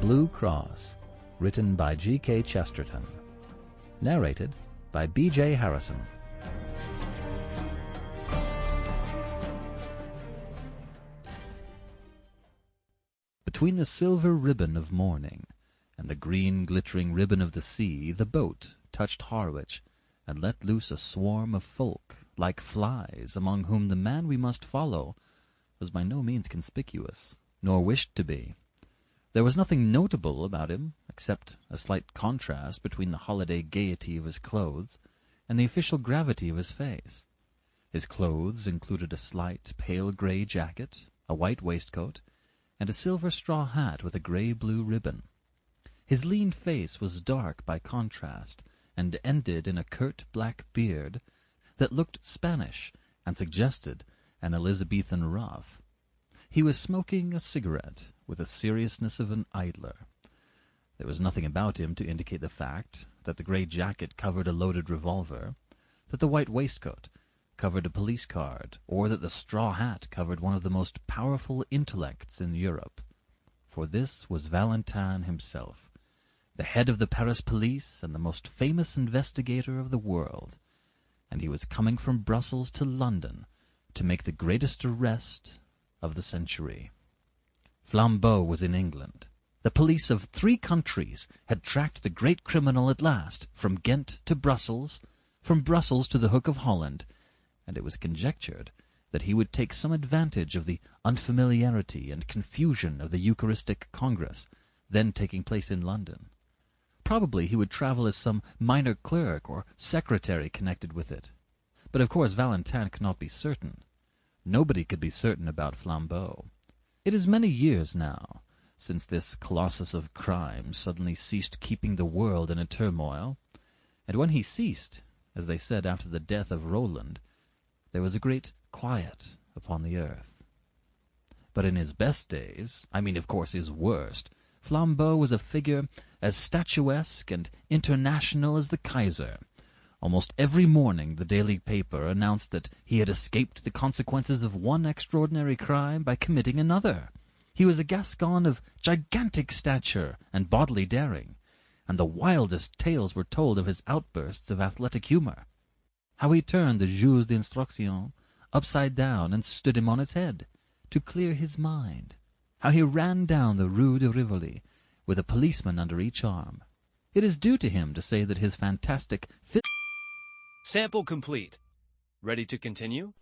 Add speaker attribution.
Speaker 1: Blue Cross, written by G.K. Chesterton. Narrated by B.J.Harrison. Between the silver ribbon of morning and the green glittering ribbon of the sea, the boat touched Harwich, and let loose a swarm of folk, like flies, among whom the man we must follow was by no means conspicuous, nor wished to be. There was nothing notable about him, except a slight contrast between the holiday gaiety of his clothes and the official gravity of his face. His clothes included a slight pale grey jacket, a white waistcoat, and a silver straw hat with a grey-blue ribbon. His lean face was dark by contrast, and ended in a curt black beard that looked Spanish and suggested an Elizabethan ruff. He was smoking a cigarette with the seriousness of an idler. There was nothing about him to indicate the fact that the grey jacket covered a loaded revolver, that the white waistcoat covered a police card, or that the straw hat covered one of the most powerful intellects in Europe. For this was Valentine himself, the head of the Paris police and the most famous investigator of the world, and he was coming from Brussels to London to make the greatest arrest of the century. Flambeau was in England. The police of 3 countries had tracked the great criminal at last, from Ghent to Brussels, from Brussels to the Hook of Holland, and it was conjectured that he would take some advantage of the unfamiliarity and confusion of the Eucharistic Congress then taking place in London. Probably he would travel as some minor clerk or secretary connected with it. But of course Valentine could not be certain. Nobody could be certain about Flambeau. It is many years now since this colossus of crime suddenly ceased keeping the world in a turmoil, and when he ceased, as they said after the death of Roland, there was a great quiet upon the earth. But in his best days, I mean of course his worst, Flambeau was a figure as statuesque and international as the Kaiser. Almost every morning the daily paper announced that he had escaped the consequences of one extraordinary crime by committing another. He was a Gascon of gigantic stature and bodily daring, and the wildest tales were told of his outbursts of athletic humor. How he turned the juge d'instruction upside down and stood him on his head to clear his mind. How he ran down the Rue de Rivoli with a policeman under each arm. It is due to him to say that his fantastic
Speaker 2: Sample complete. Ready to continue?